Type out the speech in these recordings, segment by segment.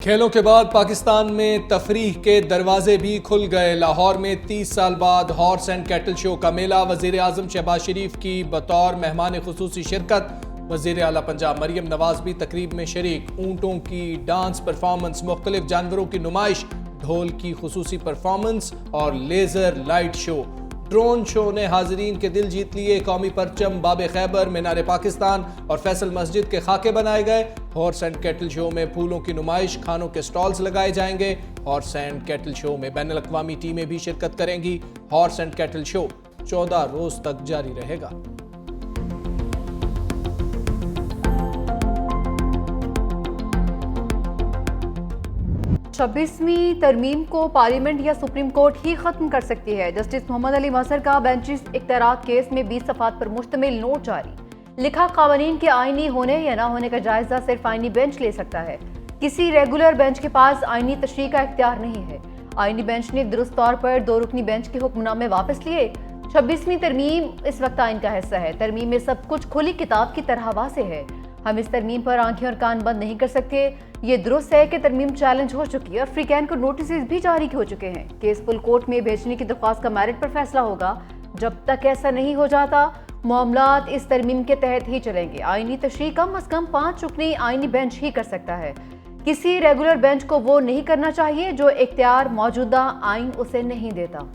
खेलों के बाद पाकिस्तान में तफरीह के दरवाजे भी खुल गए। लाहौर में 30 साल बाद हॉर्स एंड कैटल शो का मेला। वजीर आजम शहबाज शरीफ की बतौर मेहमान खुसूसी शिरकत। वजीर आला पंजाब मरियम नवाज भी तकरीब में शरीक। ऊंटों की डांस परफॉर्मेंस, मुख्तलिफ जानवरों की नुमाइश, ढोल की खुसूसी परफॉर्मेंस और laser light show. Drone show ने हाजरीन के दिल जीत लिए। कौमी परचम, बाब खैबर, मीनार पाकिस्तान और फैसल मस्जिद के खाके बनाए गए। हॉर्स एंड कैटल शो में फूलों की नुमाइश, खानों के स्टॉल्स लगाए जाएंगे। हॉर्स एंड कैटल शो में बैनुल अक़वामी टीमें भी शिरकत करेंगी। हॉर्स एंड कैटल शो 14 रोज तक जारी रहेगा। 26वीं तरमीम को पार्लियामेंट या सुप्रीम कोर्ट ही खत्म कर सकती है। जस्टिस मोहम्मद अली मजहर का बेंचिस इख्तियारात केस में 20 सफ़ात पर मुश्तमिल नोट जारी। लिखा, कानून के आईनी होने या ना होने का जायजा सिर्फ आईनी बेंच ले सकता है। किसी रेगुलर बेंच के पास आईनी तशरीह का इख्तियार नहीं है। आईनी बेंच ने दुरुस्त तौर पर 2 रुकनी बेंच के हुक्मनामे वापस लिए। 26वीं तरमीम इस वक्त आइन का हिस्सा है। तरमीम में सब कुछ खुली किताब की तरह वाज़ेह है। हम इस तरमीम पर आंखें और कान बंद नहीं कर सकते। ये दुरुस्त है कि तरमीम चैलेंज हो चुकी है और फ्रीकैन को नोटिस भी जारी हो चुके हैं। केस फुल कोर्ट में भेजने की दरख्वास्त का मेरिट पर फैसला होगा। जब तक ऐसा नहीं हो जाता, मामलात इस तरमीम के तहत ही चलेंगे। आईनी तशरीह कम अज कम 5 रुकनी आईनी बेंच ही कर सकता है। किसी रेगुलर बेंच को वो नहीं करना चाहिए जो इख्तियार मौजूदा आइन उसे नहीं देता।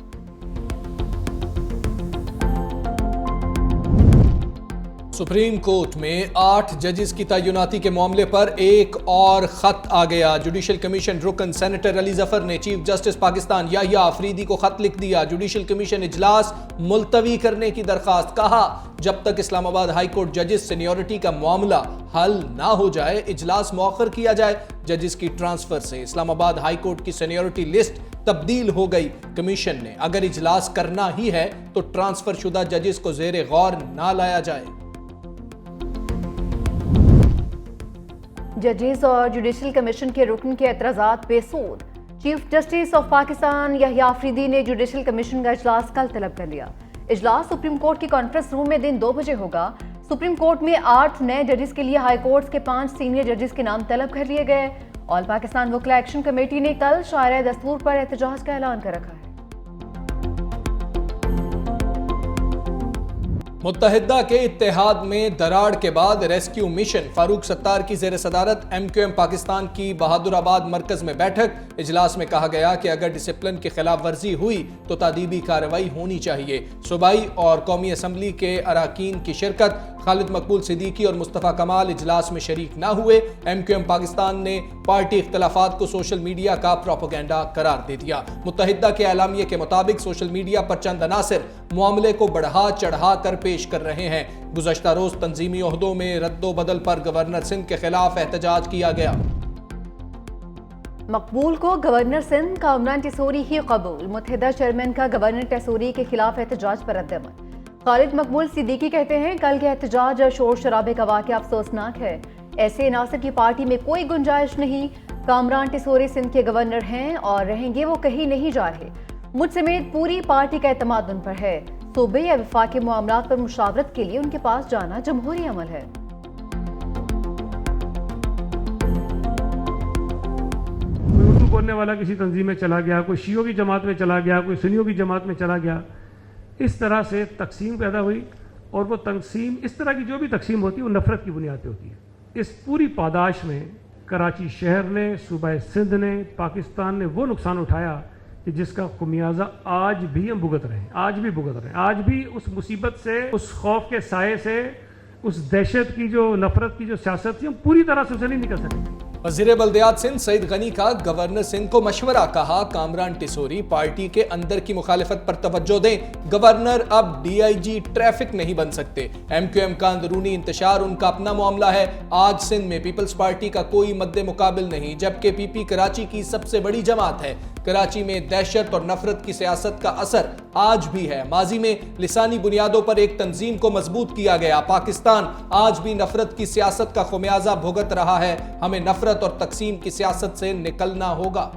सुप्रीम कोर्ट में 8 जजेस की तैनाती के मामले पर एक और खत आ गया। जुडिशल कमीशन रुकन सेनेटर अली जफर ने चीफ जस्टिस पाकिस्तान याहिया आफरीदी को खत लिख दिया। जुडिशल कमीशन इजलास मुलतवी करने की दरखास्त। कहा, जब तक इस्लामाबाद हाई कोर्ट जजेस सीनियरिटी का मामला हल ना हो जाए, इजलास मौखर किया जाए। जजेस की ट्रांसफर से इस्लामाबाद हाई कोर्ट की सीनियरिटी लिस्ट तब्दील हो गई। कमीशन ने अगर इजलास करना ही है तो ट्रांसफर शुदा जजेस को जेर गौर ना लाया जाए। जजेस और जुडिशल कमीशन के रुकन के एतराज़ात बेसूद। Chief justice of Pakistan Yahya Afridi ने जुडिशल कमीशन का इजलास कल तलब कर लिया। इजलास सुप्रीम कोर्ट के कॉन्फ्रेंस रूम में दिन 2 बजे होगा। सुप्रीम कोर्ट में 8 नए जजेस के लिए हाई कोर्ट के 5 सीनियर जजेस के नाम तलब कर लिए गए। ऑल पाकिस्तान वकीला एक्शन कमेटी ने कल शायरा दस्तूर पर एहतजाज का ऐलान कर रखा है। मुत्तहिदा के इत्तेहाद में दराड़ के बाद रेस्क्यू मिशन। फारूक सत्तार की जेर सदारत MQM पाकिस्तान की बहादुराबाद मरकज में बैठक। इजलास में कहा गया कि अगर डिसिप्लिन की खिलाफ वर्जी हुई तो तादीबी कार्रवाई होनी चाहिए। सूबाई और कौमी असम्बली के अराकीन की शिरकत। खालिद मकबूल सिद्दीकी और मुस्तफ़ा कमाल इजलास में शरीक ना हुए। MQM पाकिस्तान ने पार्टी इख्तलाफात को सोशल मीडिया का प्रोपेगेंडा करार दे दिया। मुत्तहिदा के एलामिये के मुताबिक सोशल मीडिया पर चंद अनासिर मामले को बढ़ा चढ़ा कर पेश कर रहे हैं। गुज़श्ता रोज तंजीमी ओहदों में रद्दो बदल पर गवर्नर सिंध के खिलाफ एहतजाज किया गया। मकबूल को गवर्नर सिंध कामरान टेसोरी ही कबूल। मुत्तहिदा चेयरमैन का गवर्नर टेसोरी के खिलाफ एहतजाज पर रद्दअमल। खालिद मकबूल सिद्दीकी कहते हैं, कल के एहतजाज और शोर शराबे का वाक़या अफसोसनाक है। ऐसे नासिर की पार्टी में कोई गुंजाइश नहीं। कामरान टेसोरी सिंध के गवर्नर हैं और रहेंगे, वो कहीं नहीं जा रहे। मुझ समेत पूरी पार्टी का एतमाद उन पर है। सूबे या वफाकी मामलात पर मुशावरत के लिए उनके पास जाना जमहूरी अमल है। कोई उर्दू बोलने वाला किसी तंजीम में चला गया, कोई शियों की जमात में चला गया, कोई सुन्नियों की जमात में चला गया। इस तरह से तकसीम पैदा हुई और वो तकसीम, इस तरह की जो भी तकसीम होती है वो नफरत की बुनियाद पे होती है। इस पूरी पादाश में कराची शहर ने, सूबा सिंध ने, पाकिस्तान ने वो नुकसान उठाया कि जिसका खुमियाजा आज भी हम भुगत रहे हैं। आज भी भुगत रहे हैं। आज भी उस मुसीबत से, उस खौफ के साए से, उस दहशत की जो नफरत की जो सियासत थी, हम पूरी तरह से उसे नहीं निकल सके। वज़ीर बल्दियात सिंध सईद गनी का गवर्नर सिंध को मशवरा। कहा, कामरान टेसोरी पार्टी के अंदर की मुखालिफत पर तवज्जो दें। गवर्नर अब DIG ट्रैफिक नहीं बन सकते। MQM का अंदरूनी इंतशार उनका अपना मामला है। आज सिंध में पीपल्स पार्टी का कोई मद्दे मुकाबिल नहीं, जबकि PP कराची की सबसे बड़ी जमात है। कराची में दहशत और नफरत की सियासत का असर आज भी है। माजी में लिसानी बुनियादों पर एक तंजीम को मजबूत किया गया। पाकिस्तान आज भी नफरत की सियासत का खुमियाजा भुगत रहा है। हमें नफरत और तकसीम की सियासत से निकलना होगा।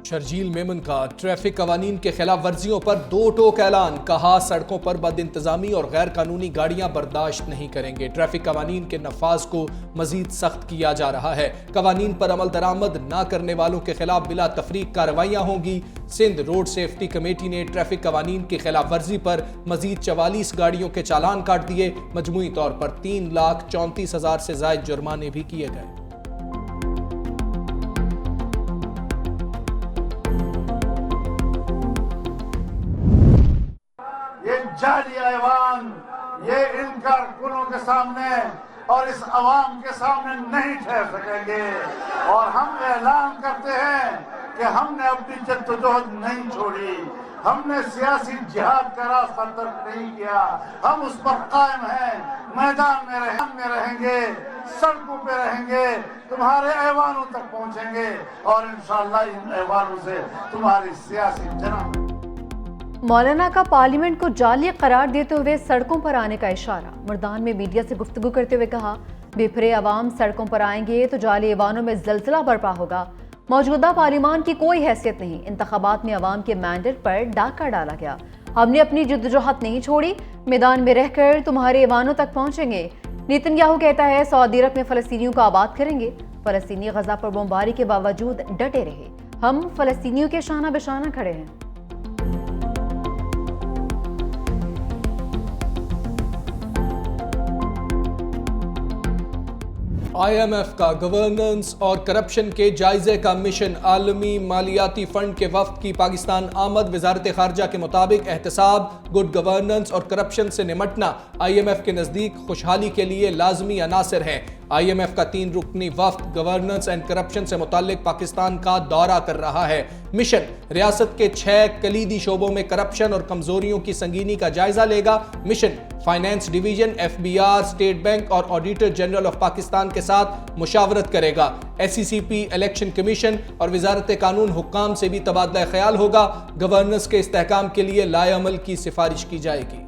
शर्जील मेमन का ट्रैफिक कवानीन के खिलाफ वर्जियों पर दो टोक ऐलान, कहा सड़कों पर बद इंतजामी और गैर कानूनी गाड़ियां बर्दाश्त नहीं करेंगे। ट्रैफिक कवानीन के नफाज को मजीद सख्त किया जा रहा है। कवानीन पर अमल दरामद न करने वालों के खिलाफ बिला तफरीक कार्रवाइयां होंगी। सिंध रोड सेफ्टी कमेटी ने ट्रैफिक कवानीन की खिलाफ वर्जी पर मजीद 44 गाड़ियों के चालान काट दिए। मजमूई तौर पर 3,34,000 से ज्यादा जुर्माने भी किए गए। जाली ऐवान ये इन कारकुनों के सामने और इस अवाम के सामने नहीं ठहर सकेंगे। और हम ऐलान करते हैं कि हमने अपनी जद्दोजहद नहीं छोड़ी, हमने सियासी जिहाद का रास्ता तर्क नहीं किया, हम उस पर कायम हैं। मैदान में रहेंगे, सड़कों पे रहेंगे, तुम्हारे ऐवानों तक पहुंचेंगे और इंशाअल्लाह इन ऐवानों से तुम्हारी सियासी जनाब। मौलाना का पार्लियामेंट को जाली करार देते हुए सड़कों पर आने का इशारा। मुर्दान में मीडिया से गुफ्तगू करते हुए कहा, बेफरे अवाम सड़कों पर आएंगे तो जाली ऐवानों में जलजला बरपा होगा। मौजूदा पार्लियामान की कोई हैसियत नहीं। इंतखाबात में अवाम के मैंडेट पर डाका डाला गया। हमने अपनी जद्दोजहद नहीं छोड़ी, मैदान में रहकर तुम्हारे ऐवानों तक पहुंचेंगे। नेतन्याहू कहता है सऊदी अरब में फलस्तीनियों को आबाद करेंगे। फलस्तीनी गजा पर बमबारी के बावजूद डटे रहे। हम फलस्तीनियों के शाना बेशाना खड़े हैं। IMF का गवर्नेंस और करप्शन के जायजे का मिशन। आलमी मालियाती फंड के वफ्द की पाकिस्तान आमद। वजारत खारजा के मुताबिक एहतसाब, गुड गवर्नेंस और करप्शन से निमटना IMF के नज़दीक खुशहाली के लिए लाजमी अनासर हैं। IMF का 3 रुकनी वफ्द गवर्नेंस एंड करप्शन से मुताल्लिक पाकिस्तान का दौरा कर रहा है। मिशन रियासत के 6 कलीदी शोबों में करप्शन और कमजोरियों की संगीनी का जायजा लेगा। Mission finance division, FBR, state bank और ऑडिटर जनरल ऑफ पाकिस्तान के साथ मुशावरत करेगा। SCCP, इलेक्शन कमीशन और वजारत कानून हुक्काम से भी तबादला ख्याल होगा। गवर्नेंस के इस्तेहकाम के लिए लाएअमल की सिफारिश की जाएगी।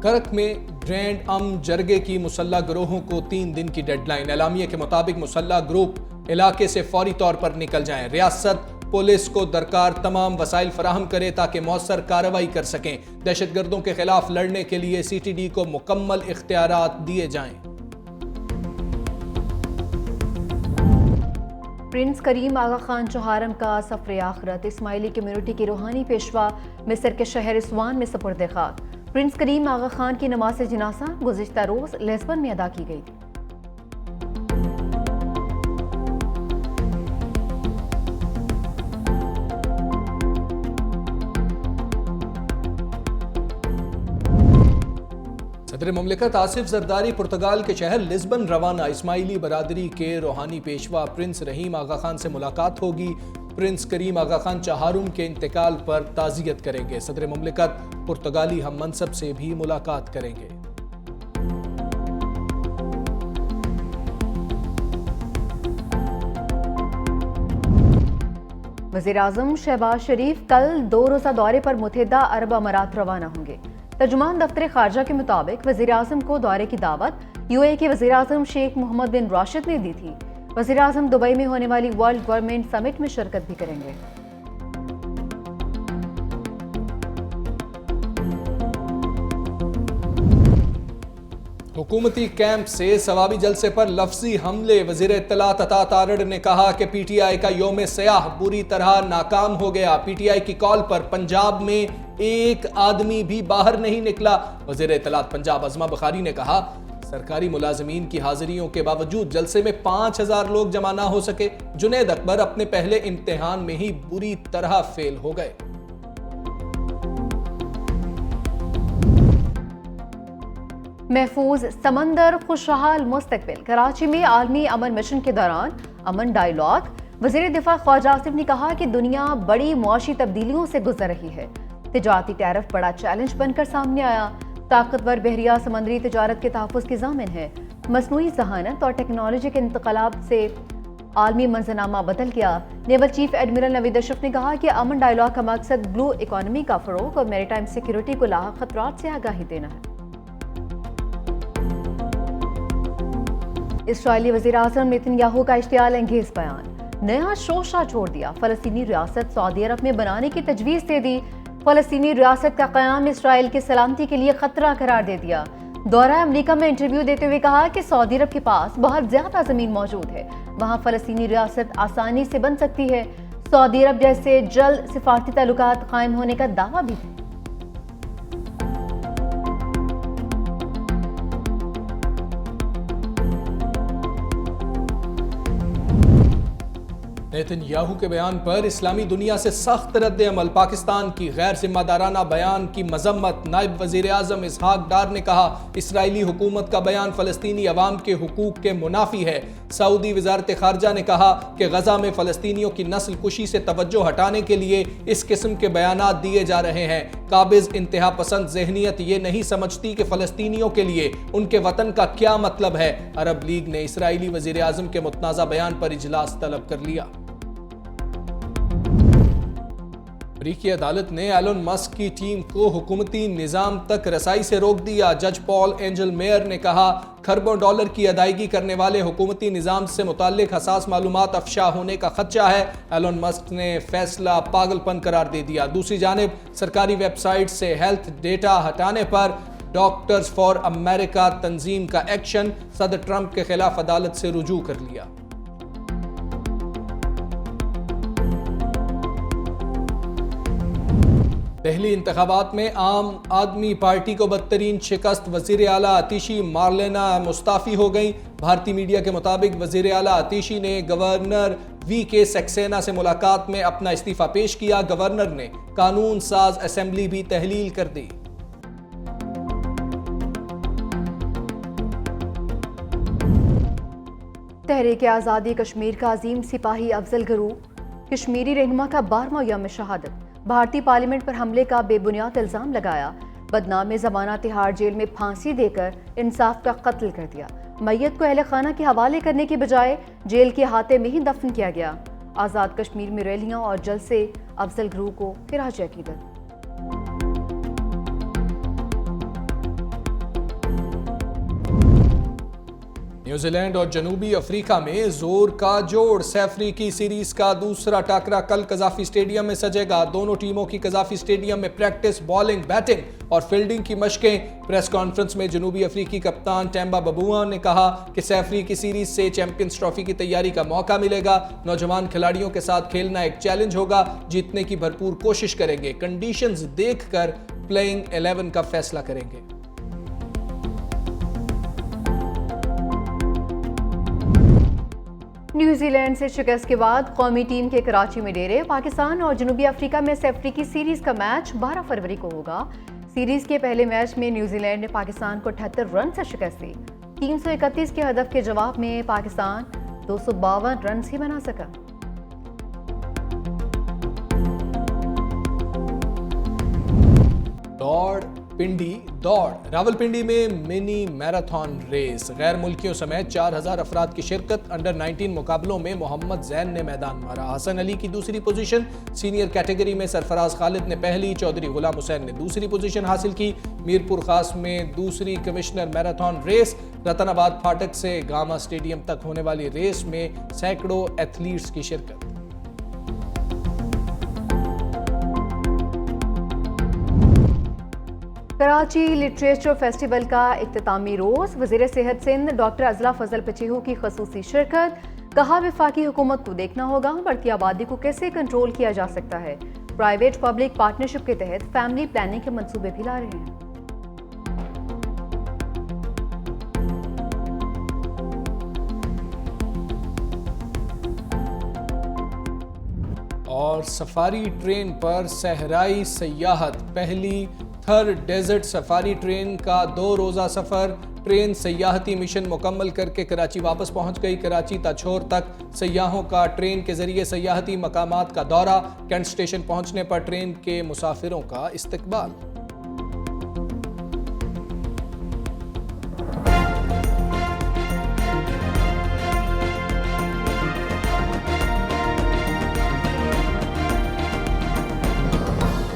करक में ग्रैंड जरगे की मुसल्ला ग्रोहों को 3 दिन की डेडलाइन। एलामिया के मुताबिक मुसल्ला ग्रुप इलाके से फौरी तौर पर निकल जाएं। रियासत पुलिस को दरकार तमाम वसाइल फराहम करे ताकि मौसर कार्रवाई कर सकें। दहशतगर्दों के खिलाफ लड़ने के लिए CTD को मुकम्मल इख्तियारात दिए जाएं। प्रिंस करीम आगा खान चौहारम का सफर आखिरत। इस्माइली कम्युनिटी के रूहानी पेशवा मिस्र के शहर सुवान में सपुर्द खाक। प्रिंस करीम आगा खान की नमाज जनासा गुज़िश्ता रोज लिस्बन में अदा की गई थी। सदर मुमलिकत आसिफ जरदारी पुर्तगाल के शहर लिस्बन रवाना। इस्माइली बरादरी के रूहानी पेशवा प्रिंस रहीम आगा खान से मुलाकात होगी। प्रिंस करीम आगा खान चहारुम के इंतकाल पर ताज़ियत करेंगे। सदर मुमलिकत पुर्तगाली हम मनसब से भी मुलाकात करेंगे। वज़ीर आज़म शहबाज शरीफ कल 2 रोज़ा दौरे पर मुत्तहिदा अरब अमारात रवाना होंगे। तर्जुमान दफ्तर खारजा के मुताबिक वज़ीर आज़म को दौरे की दावत UAE के वज़ीर आज़म शेख मोहम्मद बिन राशिद ने दी थी। वज़ीर आज़म दुबई में होने वाली वर्ल्ड गवर्नमेंट समिट में शिरकत भी करेंगे। हुकूमती कैंप से सवाबी जलसे पर लफ्जी हमले। वज़ीर इत्तलात अता तारड़ ने कहा कि PTI का यौम सयाह बुरी तरह नाकाम हो गया। PTI की कॉल पर पंजाब में एक आदमी भी बाहर नहीं निकला। वज़ीर इत्तलात पंजाब अज़मा बुखारी ने कहा, सरकारी मुलाजमीन की हाजिरियों के बावजूद जलसे में 5000 लोग जमा ना हो सके। जुनैद अकबर अपने पहले इम्तिहान में ही बुरी तरह फेल हो गए। महफूज समंदर खुशहाल मुस्तकबिल। कराची में आलमी अमन मिशन के दौरान अमन डायलॉग। वज़ीर दिफा ख्वाजा आसिफ ने कहा कि दुनिया बड़ी मुआशी तब्दीलियों से गुजर रही है। तिजारती टैरिफ बड़ा चैलेंज बनकर सामने आया। ताकतवर बहरिया समंदरी तिजारत के तहफ़्फ़ुज़ की ज़ामिन है। मसनूई ज़हानत और टेक्नोलॉजी के इंतक़ालाब से आलमी मंजरनामा बदल गया। Naval chief admiral Naveed Ashraf ने कहा कि अमन डायलॉग का मकसद ब्लू इकॉनमी का फ़रोग़ और मैरीटाइम सिक्योरिटी को लाहिक़ ख़तरात से आगाही देना है। इसराइली वज़ीर आज़म नेतन्याहू का इश्तियाल अंगेज़ बयान। नया शोशा छोड़ दिया। फलस्तीनी रियासत सऊदी अरब में बनाने की तजवीज़ दे दी। फलस्तीनी रियासत का क़याम इसराइल की सलामती के लिए खतरा करार दे दिया। दौरा अमेरिका में इंटरव्यू देते हुए कहा कि सऊदी अरब के पास बहुत ज्यादा जमीन मौजूद है, वहाँ फलस्तीनी रियासत आसानी से बन सकती है। सऊदी अरब जैसे जल्द सिफारती ताल्लुकात कायम होने का दावा भी है। नेतन्याहू के बयान पर इस्लामी दुनिया से सख्त रद्द-ए-अमल। पाकिस्तान की गैर जिम्मेदाराना बयान की मजम्मत। नायब वजीर आजम इसहाक डार ने कहा, इसराइली हुकूमत का बयान फलस्तीनी अवाम के हुकूक के मुनाफी है। सऊदी वजारत खारजा ने कहा कि गजा में फलस्तीनियों की नस्ल कुशी से तवज्जो हटाने के लिए इस किस्म के बयानात दिए जा रहे हैं। काबिज इंतहा पसंद जहनियत ये नहीं समझती कि फलस्तीनियों के लिए उनके वतन का क्या मतलब है। अरब लीग ने इसराइली वजीर आजम के मुतनाज़ा बयान पर इजलास तलब कर लिया। अमेरिकी अदालत ने एलन मस्क की टीम को हुकूमती निज़ाम तक रसाई से रोक दिया। जज पॉल एंजल मेयर ने कहा, खरबों डॉलर की अदायगी करने वाले हुकूमती निज़ाम से मुताल्लिक हसास मालूमात अफशा होने का खदशा है। एलन मस्क ने फैसला पागलपन करार दे दिया। दूसरी जानिब सरकारी वेबसाइट से हेल्थ डेटा हटाने पर डॉक्टर्स फॉर अमेरिका तंजीम का एक्शन। सदर ट्रंप के खिलाफ अदालत से रुजू कर लिया। दिल्ली इंतखाबात में आम आदमी पार्टी को बदतरीन शिकस्त। वजीर आला आतिशी मार्लेना मुस्ताफी हो गई। भारतीय मीडिया के मुताबिक वजीर आला आतिशी ने गवर्नर वी.के. सक्सेना से मुलाकात में अपना इस्तीफा पेश किया। गवर्नर ने कानून साज असेंबली भी तहलील कर दी। तहरीक आज़ादी कश्मीर का अजीम सिपाही अफजल गुरू कश्मीरी रहनुमा का 12वां यौम शहादत। भारतीय पार्लियामेंट पर हमले का बेबुनियाद इल्जाम लगाया। बदनाम ज़माना तिहाड़ जेल में फांसी देकर इंसाफ का कत्ल कर दिया। मैयत को अहले खाना के हवाले करने की बजाय जेल के अहाते में ही दफन किया गया। आज़ाद कश्मीर में रैलियां और जलसे। अफजल गुरू को खिराज अकीदत। न्यूजीलैंड और जनूबी अफ्रीका में जोर का जोड़। सैफरी की सीरीज का दूसरा टाकरा कल कजाफी स्टेडियम में सजेगा। दोनों टीमों की कजाफी स्टेडियम में प्रैक्टिस, बॉलिंग, बैटिंग और फील्डिंग की मशकें। प्रेस कॉन्फ्रेंस में जनूबी अफ्रीकी कप्तान टेम्बा बबुआ ने कहा कि सैफरी की सीरीज से चैंपियंस ट्रॉफी की तैयारी का मौका मिलेगा। नौजवान खिलाड़ियों के साथ खेलना एक चैलेंज होगा। जीतने की भरपूर कोशिश करेंगे। कंडीशंस देखकर प्लेइंग 11 का फैसला करेंगे। न्यूजीलैंड से शिकस्त के बाद कौमी टीम के कराची में डेरे। पाकिस्तान और जनूबी अफ्रीका में सैफरी की सीरीज का मैच 12 फरवरी को होगा। सीरीज के पहले मैच में न्यूजीलैंड ने पाकिस्तान को 78 रन से शिकस्त दी। 331 के हदफ के जवाब में पाकिस्तान 252 रन ही बना सका। दौड़ पिंडी दौड़। रावलपिंडी में मिनी मैराथन रेस। गैर मुल्कियों समेत 4000 अफराद की शिरकत। अंडर 19 मुकाबलों में मोहम्मद जैन ने मैदान मारा। हसन अली की दूसरी पोजीशन। सीनियर कैटेगरी में सरफराज खालिद ने पहली, चौधरी गुलाम हुसैन ने दूसरी पोजीशन हासिल की। मीरपुर खास में दूसरी कमिश्नर मैराथन रेस। रतनाबाद फाटक से गामा स्टेडियम तक होने वाली रेस में सैकड़ों एथलीट्स की शिरकत। कराची लिटरेचर फेस्टिवल का इख्तितामी रोज। वज़ीर सेहत सिंध डॉक्टर अजला फजल पचेहू की खसूसी शिरकत। कहा, वफाकी हुकूमत को देखना होगा बढ़ती आबादी को कैसे कंट्रोल किया जा सकता है। प्राइवेट पब्लिक पार्टनरशिप के तहत फैमिली प्लानिंग के मंसूबे भी ला रहे हैं। और सफारी ट्रेन पर सहराई सयाहत। पहली थर डेजर्ट सफारी ट्रेन का 2 रोज़ा सफ़र। ट्रेन सयाहती मिशन मुकम्मल करके कराची वापस पहुंच गई। कराची ताछोर तक सयाहों का ट्रेन के जरिए सयाहती मकामात का दौरा। कैंट स्टेशन पहुंचने पर ट्रेन के मुसाफिरों का इस्तकबाल।